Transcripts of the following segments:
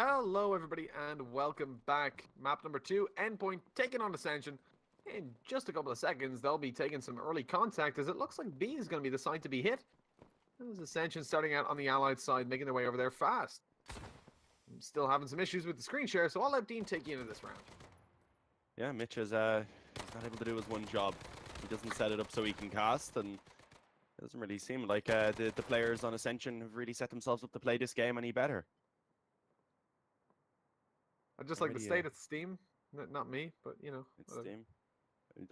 Hello everybody and welcome back. Map number 2, Endpoint, taking on Ascension. In just a couple of seconds, they'll be taking some early contact as it looks like B is going to be the side to be hit. There's Ascension starting out on the Allied side, making their way over there fast. I'm still having some issues with the screen share, so I'll let Dean take you into this round. Yeah, Mitch is not able to do his one job. He doesn't set it up so he can cast, and it doesn't really seem like the players on Ascension have really set themselves up to play this game any better. I'd just like to state it's Steam, not me, but you know. It's Steam.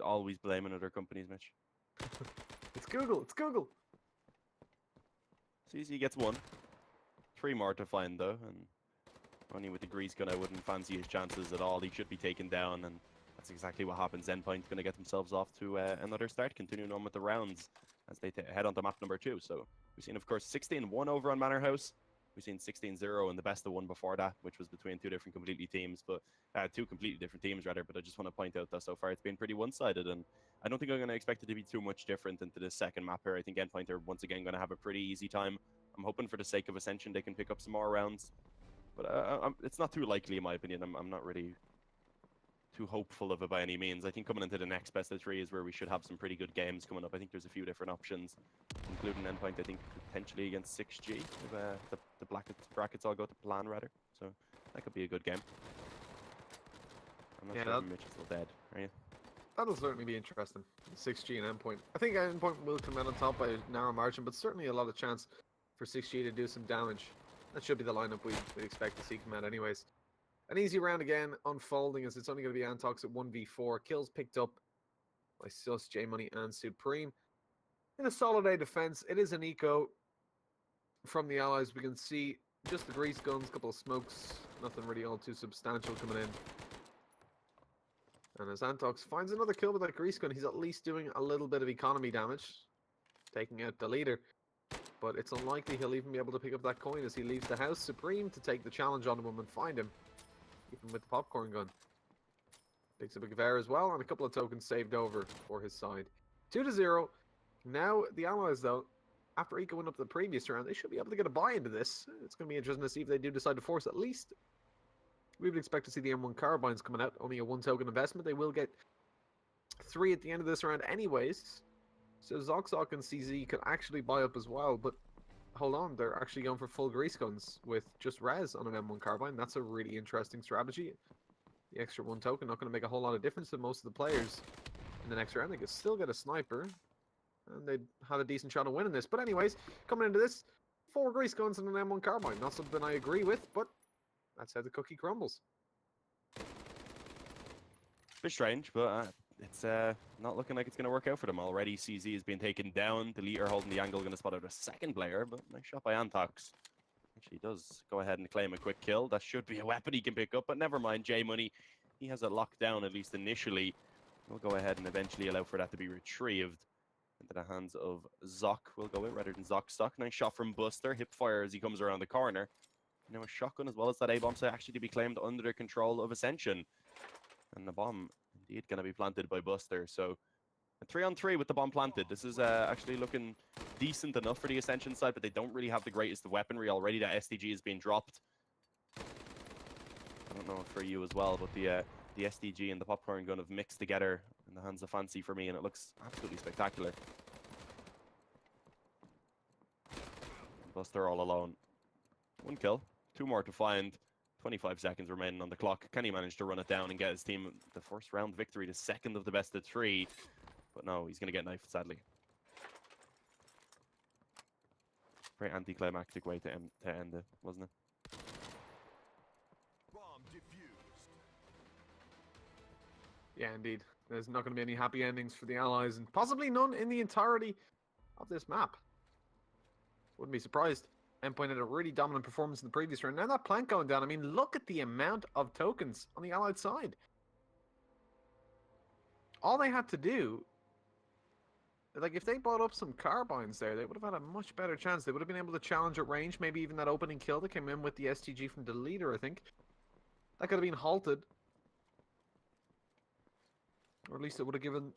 Always blaming other companies, Mitch. It's Google, it's Google. CZ gets one. 3 more to find though, and only with the grease gun I wouldn't fancy his chances at all. He should be taken down, and that's exactly what happens. Endpoint's going to get themselves off to another start, continuing on with the rounds as they head on to map number 2. So we've seen, of course, 16-1 over on Manor House. We've seen 16-0 and the best of one before that, which was between two completely different teams rather. But I just want to point out that so far it's been pretty one-sided, and I don't think I'm going to expect it to be too much different into this second map here. I think Endpoint are once again going to have a pretty easy time. I'm hoping for the sake of Ascension they can pick up some more rounds, but it's not too likely in my opinion. I'm not really too hopeful of it by any means. I think coming into the next best of 3 is where we should have some pretty good games coming up. I think there's a few different options, including Endpoint, I think, potentially against 6G, if the brackets all go to plan, rather. So that could be a good game. I'm not sure if Mitch is still dead, are you? That'll certainly be interesting. 6G and Endpoint. I think Endpoint will come out on top by a narrow margin, but certainly a lot of chance for 6G to do some damage. That should be the lineup we'd expect to see come out anyways. An easy round again, unfolding as it's only going to be Antox at 1v4. Kills picked up by Sus, J-Money, and Supreme. In a solid A defense, it is an eco from the Allies. We can see just the grease guns, a couple of smokes, nothing really all too substantial coming in. And as Antox finds another kill with that grease gun, he's at least doing a little bit of economy damage, taking out the leader. But it's unlikely he'll even be able to pick up that coin as he leaves the house. Supreme to take the challenge on him and find him, even with the popcorn gun. Takes a big Vair as well, and a couple of tokens saved over for his side. 2-0. Now, the Allies, though, after ecoing up the previous round, they should be able to get a buy into this. It's going to be interesting to see if they do decide to force at least. We would expect to see the M1 carbines coming out. Only a 1-token investment. They will get 3 at the end of this round anyways. So Zoxok and CZ could actually buy up as well, but hold on, they're actually going for full grease guns with just res on an M1 carbine. That's a really interesting strategy. The extra 1 token not going to make a whole lot of difference to most of the players in the next round. They could still get a sniper, and they'd have a decent shot of winning this. But anyways, coming into this, 4 grease guns and an M1 carbine. Not something I agree with, but that's how the cookie crumbles. Bit strange, but it's not looking like it's going to work out for them already. CZ is being taken down. The leader holding the angle, going to spot out a second player, but nice shot by Antox. Actually does go ahead and claim a quick kill. That should be a weapon he can pick up, but never mind. J-Money, he has it locked down, at least initially. We'll go ahead and eventually allow for that to be retrieved into the hands of Zoc. We'll go with rather than Zoc. Nice shot from Buster. Hip fire as he comes around the corner. Now a shotgun as well as that A-bomb site actually to be claimed under the control of Ascension. And the bomb indeed going to be planted by Buster. So a 3-on-3 with the bomb planted. This is actually looking decent enough for the Ascension side, but they don't really have the greatest of weaponry already. That SDG is being dropped. I don't know for you as well, but the SDG and the popcorn gun have mixed together in the hands of Fancy for me, and it looks absolutely spectacular. Buster all alone. 1 kill, 2 more to find. 25 seconds remaining on the clock. Can he manage to run it down and get his team the first round victory, the second of the best of 3? But no, he's going to get knifed, sadly. Very anticlimactic way to end it, wasn't it? Bomb defused. Yeah, indeed. There's not going to be any happy endings for the Allies, and possibly none in the entirety of this map. Wouldn't be surprised. Endpoint had a really dominant performance in the previous round. Now that plank going down, I mean, look at the amount of tokens on the Allied side. All they had to do, like if they bought up some carbines there, they would have had a much better chance. They would have been able to challenge at range, maybe even that opening kill that came in with the STG from the leader, I think. That could have been halted. Or at least it would have given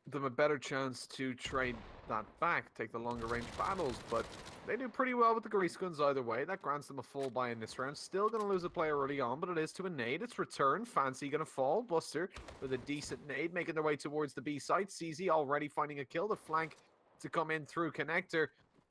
them a better chance to trade that back, take the longer range battles, but They do pretty well with the grease guns either way. That grants them a full buy in this round. Still going to lose a player early on, but it is to a nade. It's returned. Fancy going to fall. Buster with a decent nade, making their way towards the B site. CZ already finding a kill. The flank to come in through connector.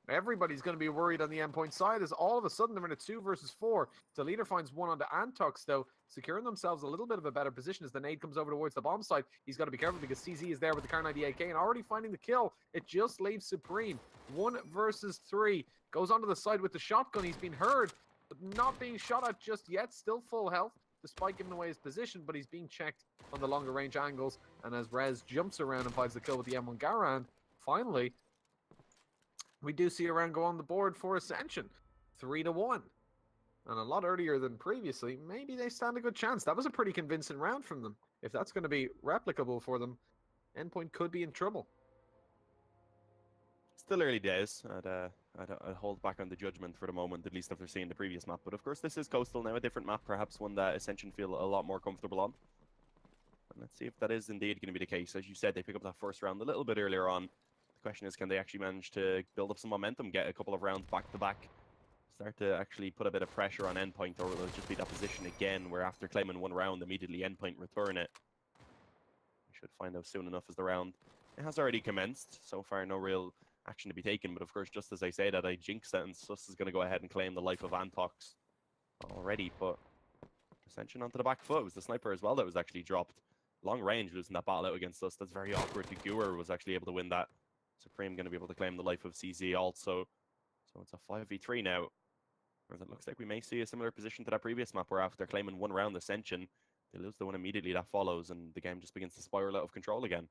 Everybody's going to be worried on the Endpoint side as all of a sudden they're in a 2 versus 4. The leader finds one onto Antox, though, securing themselves a little bit of a better position as the nade comes over towards the bomb site. He's got to be careful because CZ is there with the Kar 90 AK and already finding the kill. It just leaves Supreme. 1 versus 3. Goes onto the side with the shotgun. He's been heard, but not being shot at just yet. Still full health, despite giving away his position, but he's being checked on the longer range angles. And as Rez jumps around and finds the kill with the M1 Garand, finally, we do see a round go on the board for Ascension. 3-1. And a lot earlier than previously. Maybe they stand a good chance. That was a pretty convincing round from them. If that's going to be replicable for them, Endpoint could be in trouble. Still early days. I'd hold back on the judgment for the moment, at least after seeing the previous map. But of course, this is Coastal now, a different map, perhaps one that Ascension feel a lot more comfortable on. And let's see if that is indeed going to be the case. As you said, they pick up that first round a little bit earlier on. The question is, can they actually manage to build up some momentum, get a couple of rounds back to back, start to actually put a bit of pressure on Endpoint, or will it just be that position again where after claiming one round, immediately Endpoint return it? We should find out soon enough as the round. It has already commenced. So far, no real action to be taken, but of course, just as I say that, I jinxed it, and Sus is going to go ahead and claim the life of Antox already, but Ascension onto the back foot. It was the sniper as well that was actually dropped. Long range, losing that battle out against us. That's very awkward. The Gewer was actually able to win that. Supreme going to be able to claim the life of CZ also. So it's a 5v3 now. Whereas it looks like we may see a similar position to that previous map where after claiming one round Ascension, they lose the one immediately that follows and the game just begins to spiral out of control again.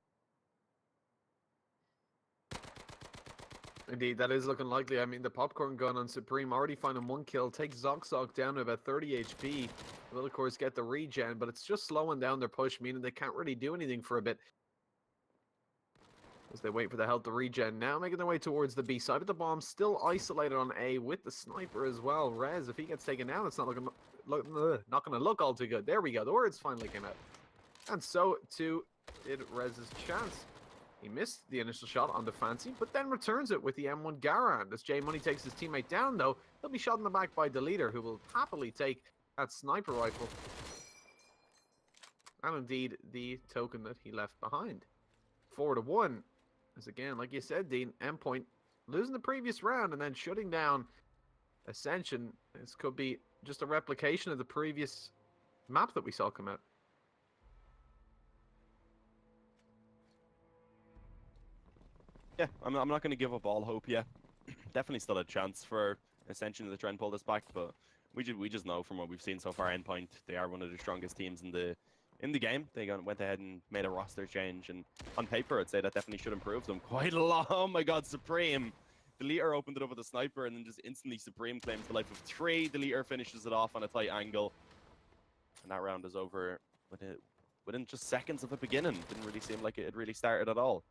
Indeed, that is looking likely. I mean, the popcorn gun on Supreme already finding 1 kill, takes Zoxok down to about 30 HP. Will, of course, get the regen, but it's just slowing down their push, meaning they can't really do anything for a bit. As they wait for the health to regen, now making their way towards the B side of the bomb, still isolated on A with the sniper as well. Rez, if he gets taken down, it's not going to look all too good. There we go, the words finally came out. And so too did Rez's chance. He missed the initial shot on the Fancy, but then returns it with the M1 Garand. As J Money takes his teammate down, though, he'll be shot in the back by the leader, who will happily take that sniper rifle. And indeed, the token that he left behind. 4-1. As again, like you said, Dean, Endpoint losing the previous round and then shutting down Ascension. This could be just a replication of the previous map that we saw come out. Yeah, I'm not going to give up all hope yet. Definitely still a chance for Ascension to try and pull this back, but we just know from what we've seen so far, Endpoint, they are one of the strongest teams in the game. They went ahead and made a roster change, and on paper, I'd say that definitely should improve them quite a lot. Oh my God, Supreme! The leader opened it up with a sniper, and then just instantly Supreme claims the life of 3. The leader finishes it off on a tight angle, and that round is over within just seconds of it beginning. Didn't really seem like it had really started at all.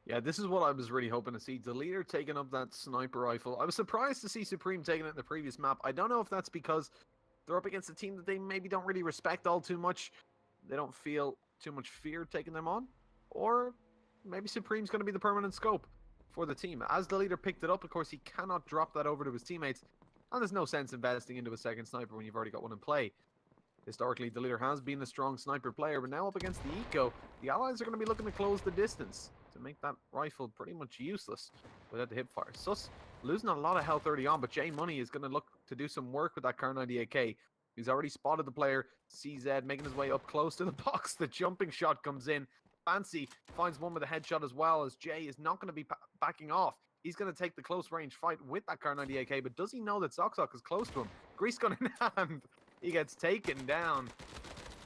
Yeah, this is what I was really hoping to see. The leader taking up that sniper rifle. I was surprised to see Supreme taking it in the previous map. I don't know if that's because they're up against a team that they maybe don't really respect all too much. They don't feel too much fear taking them on. Or maybe Supreme's going to be the permanent scope for the team. As the leader picked it up, of course, he cannot drop that over to his teammates. And there's no sense investing into a second sniper when you've already got one in play. Historically, the leader has been a strong sniper player, but now up against the Eco, the allies are going to be looking to close the distance to make that rifle pretty much useless without the hipfire. Sus losing a lot of health early on, but J Money is going to look to do some work with that Kar 90 AK. He's already spotted the player, CZ, making his way up close to the box. The jumping shot comes in. Fancy finds one with a headshot as well, as Jay is not going to be backing off. He's going to take the close range fight with that Kar 90 AK, but does he know that Zoxok is close to him? Grease gun in hand. He gets taken down.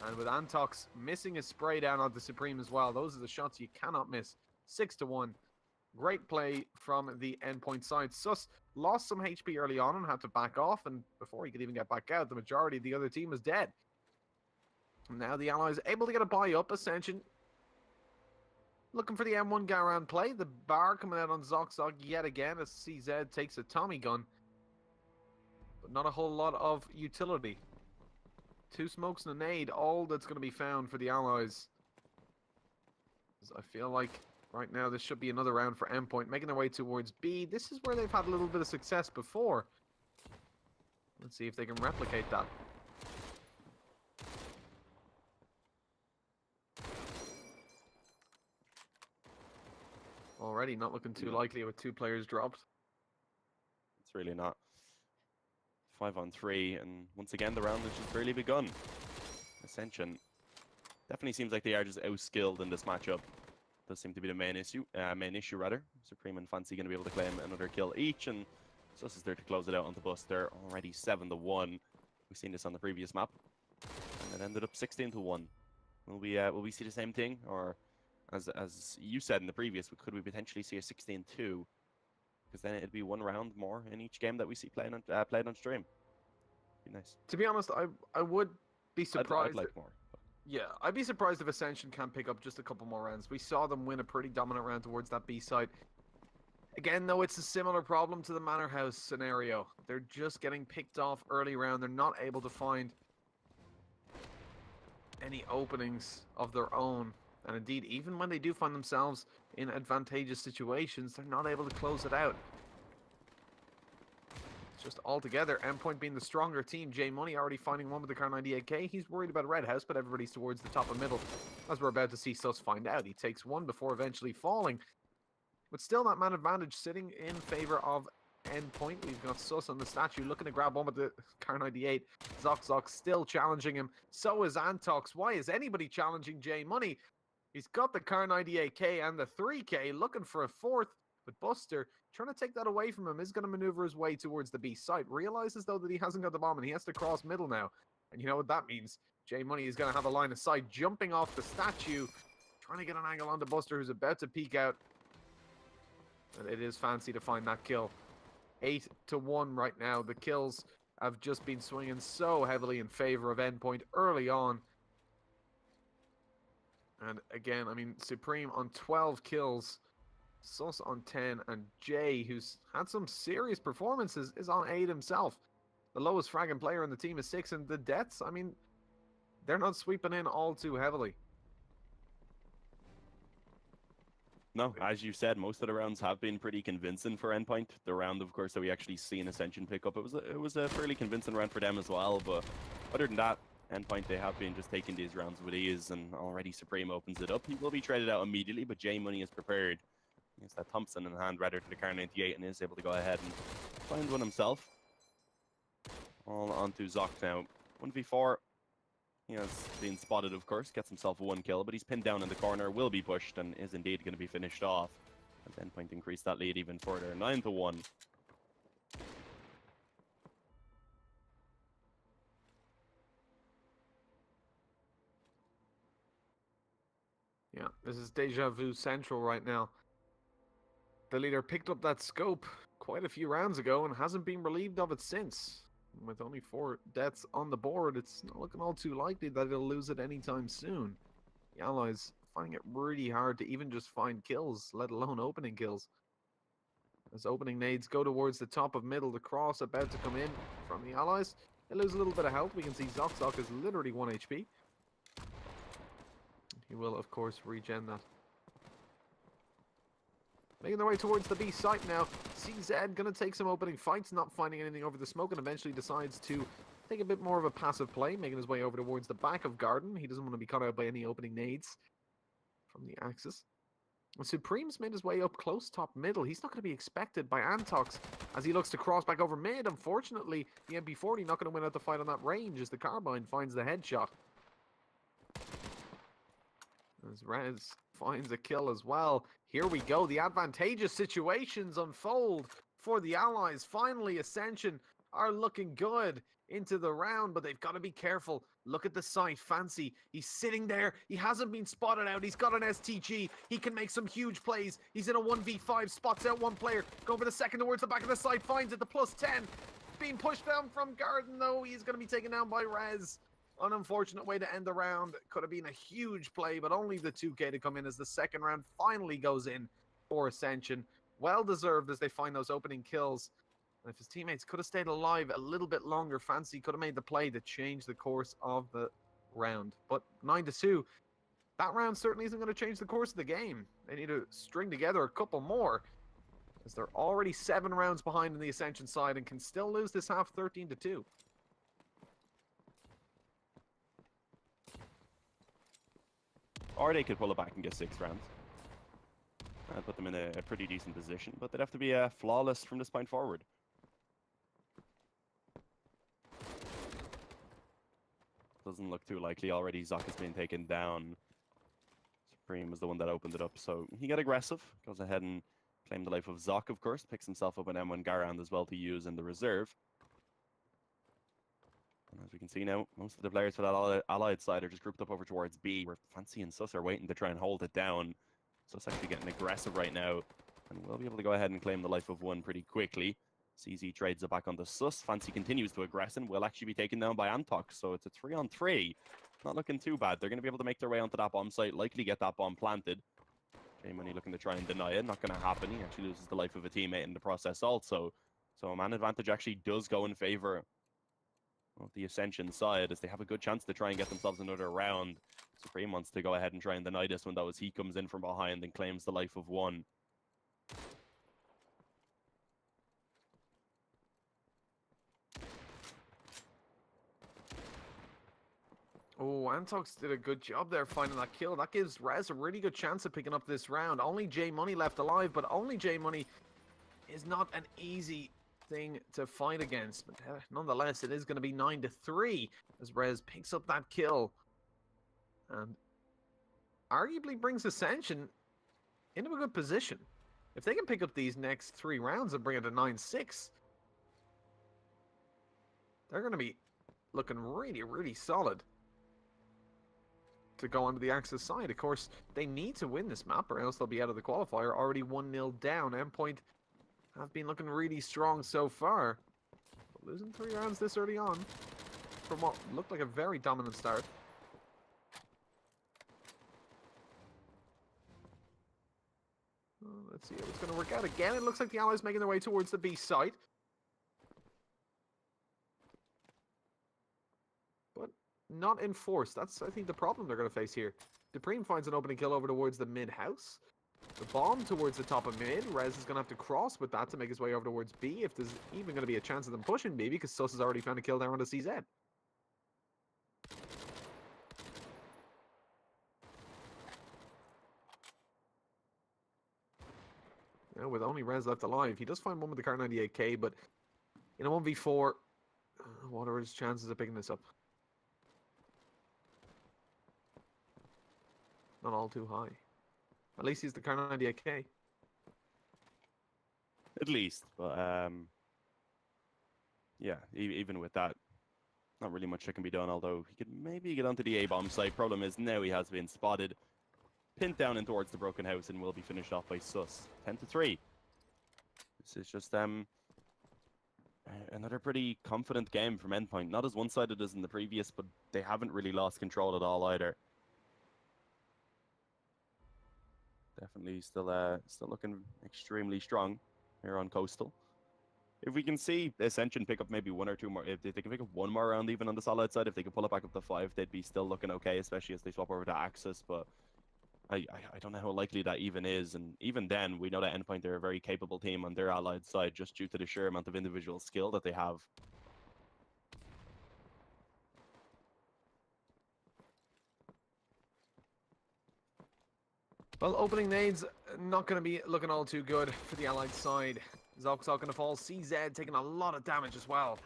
And with Antox missing his spray down onto Supreme as well, those are the shots you cannot miss. 6-1. Great play from the Endpoint side. Sus lost some HP early on and had to back off, and before he could even get back out, the majority of the other team is dead. And now the Allies able to get a buy up. Ascension looking for the M1 Garand play. The bar coming out on Zoxok yet again as CZ takes a Tommy gun. But not a whole lot of utility. 2 smokes and a nade, all that's going to be found for the Allies. I feel like Right now, this should be another round for Endpoint, making their way towards B. This is where they've had a little bit of success before. Let's see if they can replicate that. Already not looking too likely with 2 players dropped. It's really not. 5-on-3, and once again, the round has just barely begun. Ascension definitely seems like they are just outskilled in this matchup. Does seem to be the main issue rather. Supreme and Fancy going to be able to claim another kill each, and Sus is there to close it out on the Buster. Already 7-1. We've seen this on the previous map, and it ended up 16-1. Will we see the same thing, or as you said in the previous, could we potentially see a 16-2? Because then it'd be 1 round more in each game that we see played on stream. Be nice. To be honest, I would be surprised. I'd like more. Yeah, I'd be surprised if Ascension can't pick up just a couple more rounds. We saw them win a pretty dominant round towards that B side. Again, though, it's a similar problem to the Manor House scenario. They're just getting picked off early round. They're not able to find any openings of their own. And indeed, even when they do find themselves in advantageous situations, they're not able to close it out. Just altogether, Endpoint being the stronger team. J Money already finding one with the Car 98K. He's worried about Red House, but everybody's towards the top and middle. As we're about to see Sus find out. He takes one before eventually falling. But still that man advantage sitting in favor of Endpoint. We've got Sus on the statue looking to grab one with the Car 98. Zox still challenging him. So is Antox. Why is anybody challenging J Money? He's got the Car 98K and the 3K looking for a 4th. But Buster, trying to take that away from him, is going to maneuver his way towards the B site. Realizes, though, that he hasn't got the bomb and he has to cross middle now. And you know what that means? J Money is going to have a line of sight, jumping off the statue, trying to get an angle onto Buster, who's about to peek out. And it is Fancy to find that kill. 8-1 right now. The kills have just been swinging so heavily in favor of Endpoint early on. And again, I mean, Supreme on 12 kills. Sus on 10, and Jay, who's had some serious performances, is on 8 himself. The lowest fragging player on the team is 6, and the deaths, I mean, they're not sweeping in all too heavily. No, as you said, most of the rounds have been pretty convincing for Endpoint. The round, of course, that we actually seen Ascension pick up, it was a fairly convincing round for them as well. But other than that, Endpoint, they have been just taking these rounds with ease, and already Supreme opens it up. He will be traded out immediately, but J Money is prepared. He has that Thompson in hand rather to the Car 98 and is able to go ahead and find one himself. All onto Zoc now. 1v4. He has been spotted, of course, gets himself 1 kill, but he's pinned down in the corner, will be pushed, and is indeed going to be finished off. As Endpoint increase that lead even further, 9-1. Yeah, this is Deja Vu Central right now. The leader picked up that scope quite a few rounds ago and hasn't been relieved of it since. With only 4 deaths on the board, it's not looking all too likely that he'll lose it anytime soon. The Allies finding it really hard to even just find kills, let alone opening kills. As opening nades go towards the top of middle, the cross about to come in from the Allies. They lose a little bit of health. We can see Zoc is literally 1 HP. He will, of course, regen that. Making their way towards the B site now. CZ going to take some opening fights, not finding anything over the smoke, and eventually decides to take a bit more of a passive play, making his way over towards the back of Garden. He doesn't want to be caught out by any opening nades from the Axis. Supreme's made his way up close top middle. He's not going to be expected by Antox as he looks to cross back over mid. Unfortunately, the MP40 not going to win out the fight on that range as the Carbine finds the headshot. As Rez finds a kill as well. Here we go. The advantageous situations unfold for the Allies. Finally, Ascension are looking good into the round, but they've got to be careful. Look at the site. Fancy. He's sitting there. He hasn't been spotted out. He's got an STG. He can make some huge plays. He's in a 1v5. Spots out one player. Go for the second towards the back of the site. Finds it. The +10. Being pushed down from Garden, though. He's going to be taken down by Rez. An unfortunate way to end the round. Could have been a huge play, but only the 2K to come in as the second round finally goes in for Ascension. Well deserved as they find those opening kills. And if his teammates could have stayed alive a little bit longer, Fancy could have made the play to change the course of the round. But 9-2, that round certainly isn't going to change the course of the game. They need to string together a couple more, as they're already 7 rounds behind in the Ascension side and can still lose this half 13-2. Or they could pull it back and get 6 rounds. And put them in a pretty decent position, but they'd have to be flawless from this point forward. Doesn't look too likely already. Zoc has been taken down. Supreme was the one that opened it up, so he got aggressive. Goes ahead and claimed the life of Zoc, of course. Picks himself up an M1 Garand as well to use in the reserve. And as we can see now, most of the players for that allied side are just grouped up over towards B, where Fancy and Sus are waiting to try and hold it down. Sus actually getting aggressive right now, and we'll be able to go ahead and claim the life of one pretty quickly. CZ trades it back onto Sus. Fancy continues to aggress and will actually be taken down by Antok, so it's a 3-on-3. Not looking too bad. They're going to be able to make their way onto that bomb site, likely get that bomb planted. J-Money looking to try and deny it. Not going to happen. He actually loses the life of a teammate in the process also. So a man advantage actually does go in favor of the Ascension side, as they have a good chance to try and get themselves another round. Supreme wants to go ahead and try and deny this one, though, as he comes in from behind and claims the life of one. Oh, Antox did a good job there finding that kill. That gives Rez a really good chance of picking up this round. Only J-Money left alive, but only J-Money is not an easy thing to fight against. But nonetheless, it is going to be 9-3 as Rez picks up that kill. And arguably brings Ascension into a good position. If they can pick up these next 3 rounds and bring it to 9-6, they're going to be looking really, really solid to go onto the Axis side. Of course, they need to win this map or else they'll be out of the qualifier. Already 1-0 down. Endpoint have been looking really strong so far. But losing 3 rounds this early on from what looked like a very dominant start. Let's see how it's going to work out. Again, it looks like the Allies making their way towards the B site. But not in force. That's, I think, the problem they're going to face here. Dupreme finds an opening kill over towards the mid house. The bomb towards the top of mid. Rez is going to have to cross with that to make his way over towards B, if there's even going to be a chance of them pushing B, because Sus has already found a kill there on the CZ. Now, with only Rez left alive, he does find one with the Kar 98K, but in a 1v4, what are his chances of picking this up? Not all too high. At least he's the Kar 98K. At least, but yeah, even with that, not really much that can be done, although he could maybe get onto the A-bomb site. Problem is now he has been spotted, pinned down in towards the broken house, and will be finished off by Sus. 10-3. This is just another pretty confident game from Endpoint. Not as one-sided as in the previous, but they haven't really lost control at all either. Definitely still looking extremely strong here on Coastal. If we can see Ascension pick up maybe 1 or 2 more, if they can pick up 1 more round even on the solid side, if they could pull it back up to 5, they'd be still looking okay, especially as they swap over to Axis. But I don't know how likely that even is, and even then, we know that Endpoint, they're a very capable team on their allied side, just due to the sheer amount of individual skill that they have. Well, opening nades not going to be looking all too good for the Allied side. Zoc's going to fall. CZ taking a lot of damage as well.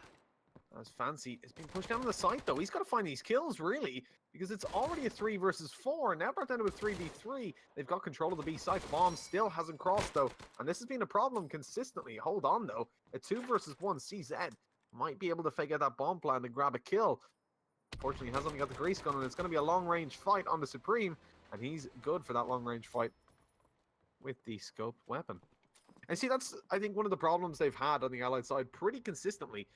As Fancy is being pushed down on the site, though. He's got to find these kills, really, because it's already a 3 versus 4. Now brought down to a 3v3. They've got control of the B site. Bomb still hasn't crossed, though. And this has been a problem consistently. Hold on, though. A 2 versus 1 CZ might be able to fake out that bomb plan and grab a kill. Unfortunately, he has only got the grease gun, and it's going to be a long-range fight on the Supreme. And he's good for that long-range fight with the scoped weapon. And see, that's, I think, one of the problems they've had on the Allied side pretty consistently.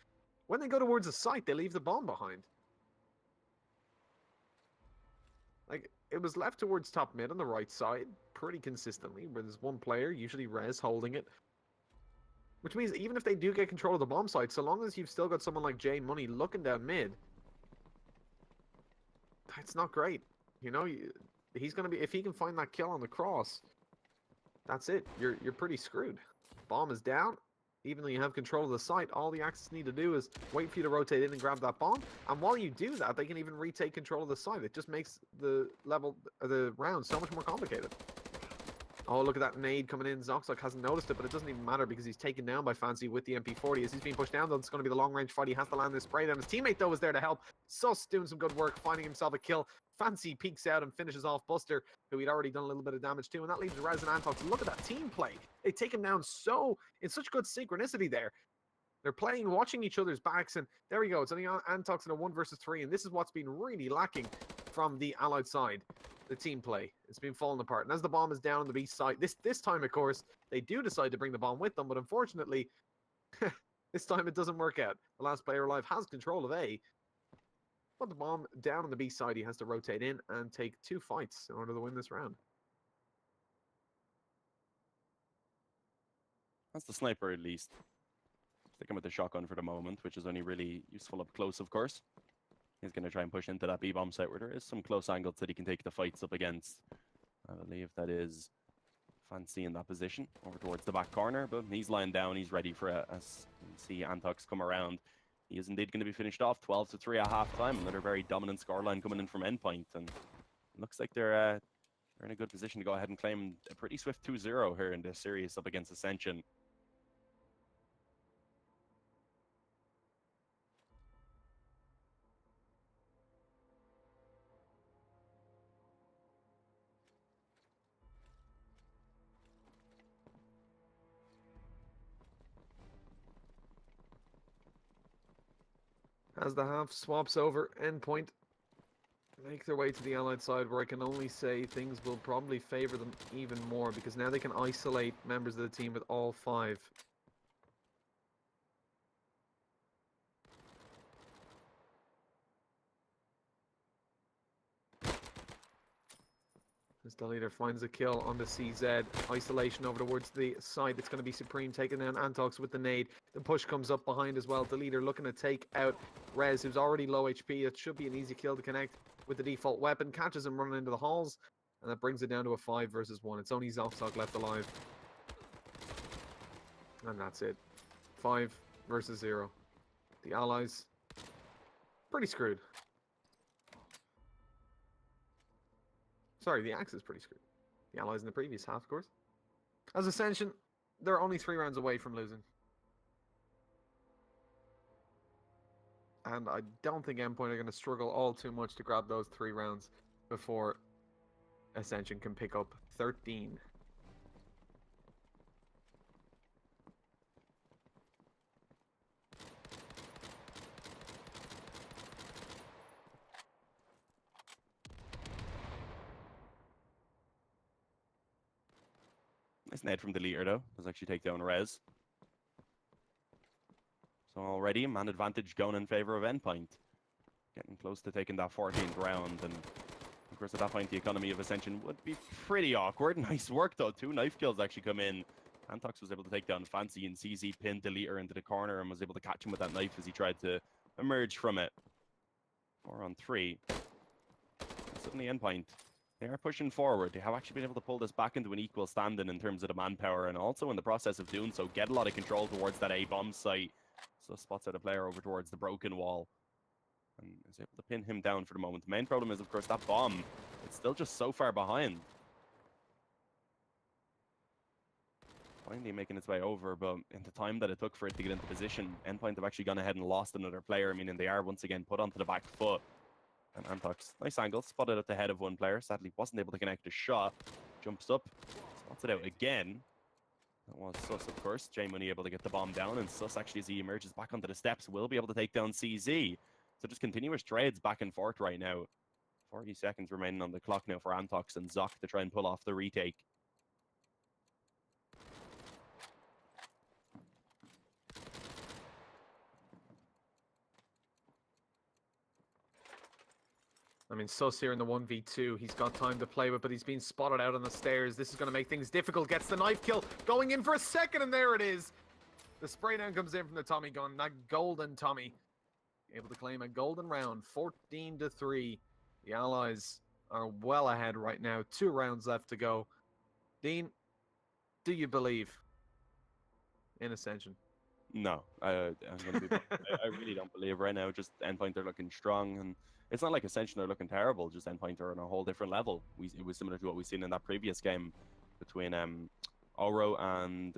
When they go towards a site, they leave the bomb behind. Like, it was left towards top mid on the right side pretty consistently, where there's one player, usually Rez, holding it. Which means even if they do get control of the bomb site, so long as you've still got someone like J-Money looking down mid, it's not great. You know, he's going to be, if he can find that kill on the cross, that's it. You're pretty screwed. Bomb is down. Even though you have control of the site, all the Axis need to do is wait for you to rotate in and grab that bomb. And while you do that, they can even retake control of the site. It just makes the round so much more complicated. Oh, look at that nade coming in. Zoxok hasn't noticed it, but it doesn't even matter because he's taken down by Fancy with the MP40. As he's being pushed down, though, it's going to be the long-range fight. He has to land this spray down. His teammate, though, is there to help. Sus doing some good work, finding himself a kill. Fancy peeks out and finishes off Buster, who he'd already done a little bit of damage to, and that leaves Rez and Antox. Look at that team play. They take him down in such good synchronicity there. They're playing, watching each other's backs, and there we go. It's only Antox in a 1 versus 3, and this is what's been really lacking from the Allied side. The team play. It's been falling apart. And as the bomb is down on the B side, this time, of course, they do decide to bring the bomb with them, but unfortunately, this time it doesn't work out. The last player alive has control of A, but the bomb down on the B side, he has to rotate in and take 2 fights in order to win this round. That's the sniper, at least. Sticking with the shotgun for the moment, which is only really useful up close, of course. He's going to try and push into that B-bomb site where there is some close angles that he can take the fights up against. I believe that is Fancy in that position, over towards the back corner, but he's lying down, he's ready for it, as you can see Antox come around. He is indeed going to be finished off 12-3 at half-time. Another very dominant scoreline coming in from Endpoint, and it looks like they're in a good position to go ahead and claim a pretty swift 2-0 here in this series up against Ascension. As the half swaps over, Endpoint make their way to the Allied side, where I can only say things will probably favor them even more, because now they can isolate members of the team with all 5. As the leader finds a kill on the CZ. Isolation over towards the side. It's going to be Supreme taking down Antox with the nade. The push comes up behind as well. The leader looking to take out Rez, who's already low HP. It should be an easy kill to connect with the default weapon. Catches him running into the halls. And that brings it down to a 5 versus 1. It's only Zoxok left alive. And that's it. 5 versus 0. The Allies, pretty screwed. Sorry, the Axe is pretty screwed. The Allies in the previous half, of course. As Ascension, they're only 3 rounds away from losing. And I don't think Endpoint are going to struggle all too much to grab those 3 rounds before Ascension can pick up 13. Nice nade from the leader, though. Does actually take down Rez. So already, man advantage going in favor of Endpoint. Getting close to taking that 14th round. And of course, at that point, the economy of Ascension would be pretty awkward. Nice work, though. 2 knife kills actually come in. Antox was able to take down Fancy, and CZ pinned the leader into the corner and was able to catch him with that knife as he tried to emerge from it. 4 on 3. Suddenly, Endpoint, they are pushing forward. They have actually been able to pull this back into an equal standing in terms of the manpower, and also in the process of doing so, get a lot of control towards that A-bomb site. So spots out a player over towards the broken wall and is able to pin him down for the moment. The main problem is, of course, that bomb. It's still just so far behind. Finally making its way over, but in the time that it took for it to get into position, Endpoint have actually gone ahead and lost another player, meaning they are once again put onto the back foot. And Antox, nice angle, spotted at the head of one player. Sadly, wasn't able to connect a shot. Jumps up, spots it out again. That was Sus, of course. J Money able to get the bomb down, and Sus actually, as he emerges back onto the steps, will be able to take down CZ. So just continuous trades back and forth right now. 40 seconds remaining on the clock now for Antox and Zoc to try and pull off the retake. I mean, Sus here in the 1v2. He's got time to play with, but he's being spotted out on the stairs. This is going to make things difficult. Gets the knife kill. Going in for a second, and there it is. The spray down comes in from the Tommy gun. That golden Tommy. Able to claim a golden round. 14-3. The Allies are well ahead right now. 2 rounds left to go. Dean, do you believe in Ascension? No, I'm going to be. I really don't believe right now. Just Endpoint are looking strong, and it's not like Ascension are looking terrible. Just Endpoint are on a whole different level. It was similar to what we've seen in that previous game between Oro and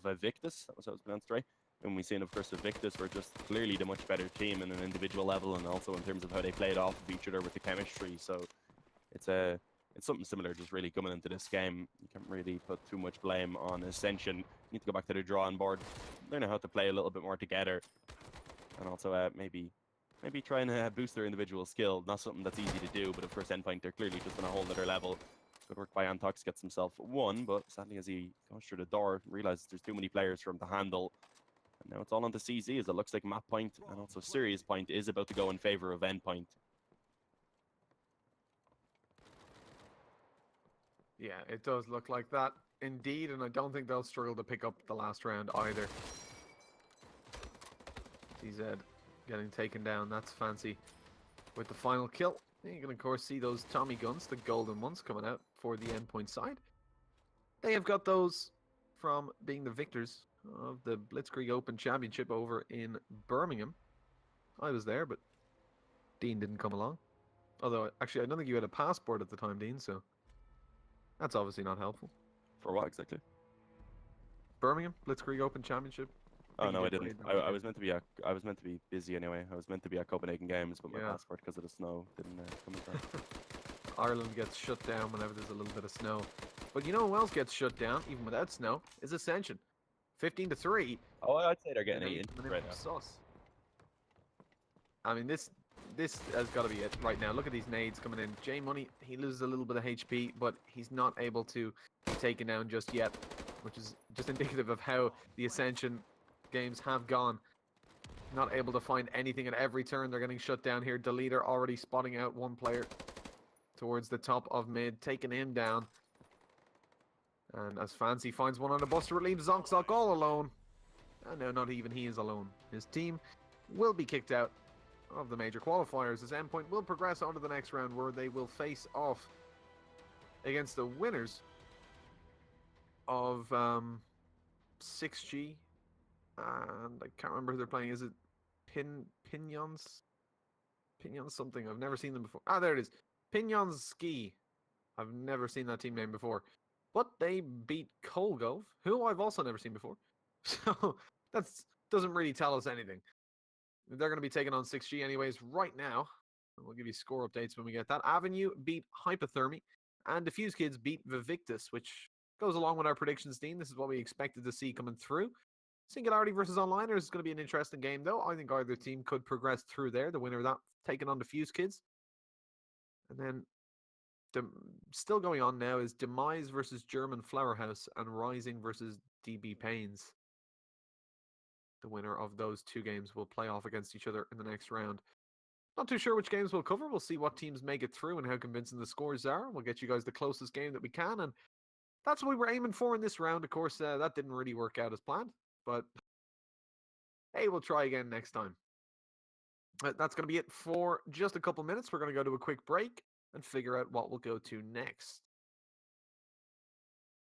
Vivictus. That was how it was pronounced, right? And we've seen, of course, Vivictus were just clearly the much better team in an individual level, and also in terms of how they played off of each other with the chemistry. So it's a it's something similar, just really coming into this game. You can't really put too much blame on Ascension. You need to go back to the drawing board, learn how to play a little bit more together, and also maybe try and boost their individual skill. Not something that's easy to do, but of course Endpoint, they're clearly just on a whole other level. Good work by Antox, gets himself one, but sadly as he goes through the door, realizes there's too many players for him to handle. And now it's all on to CZ, as it looks like Map Point and also Serious Point is about to go in favor of Endpoint. Yeah, it does look like that indeed, and I don't think they'll struggle to pick up the last round either. CZ getting taken down, that's fancy. With the final kill, you can of course see those Tommy guns, the golden ones, coming out for the Endpoint side. They have got those from being the victors of the Blitzkrieg Open Championship over in Birmingham. I was there, but Dean didn't come along. Although, actually, I don't think you had a passport at the time, Dean, so that's obviously not helpful. For what exactly? Birmingham Blitzkrieg Open Championship. Oh no, I didn't. I was meant to be I was meant to be busy anyway. I was meant to be at Copenhagen Games, but my passport, because of the snow, didn't come in time. Ireland gets shut down whenever there's a little bit of snow. But you know who else gets shut down, even without snow, is Ascension. 15-3. Oh, I'd say they're getting 8 right now. Sus. I mean, this has got to be it right now. Look at these nades coming in. J Money, he loses a little bit of HP, but he's not able to be taken down just yet, which is just indicative of how the Ascension games have gone. Not able to find anything at every turn. They're getting shut down here. Deleter already spotting out one player towards the top of mid, taking him down. And as Fancy finds one on the buster, it leaves Zonkzok all alone. And no, not even he is alone. His team will be kicked out of the major qualifiers as Endpoint will progress on to the next round, where they will face off against the winners of 6G. And I can't remember who they're playing. Is it Pinions? Pinions something. I've never seen them before. Ah, there it is. Pinions Ski. I've never seen that team name before. But they beat Kolgov, who I've also never seen before. So that doesn't really tell us anything. They're going to be taking on 6G anyways right now. We'll give you score updates when we get that. Avenue beat Hypothermy, and Diffuse Kids beat Vivictus, which goes along with our predictions, Dean. This is what we expected to see coming through. Singularity versus Onliners is going to be an interesting game, though. I think either team could progress through there. The winner of that taking on Diffuse Kids. And then still going on now is Demise versus German Flower House and Rising versus DB Pains. The winner of those two games will play off against each other in the next round. Not too sure which games we'll cover. We'll see what teams make it through and how convincing the scores are. We'll get you guys the closest game that we can, and that's what we were aiming for in this round. Of course, that didn't really work out as planned, but hey, we'll try again next time. That's going to be it for just a couple minutes. We're going to go to a quick break and figure out what we'll go to next.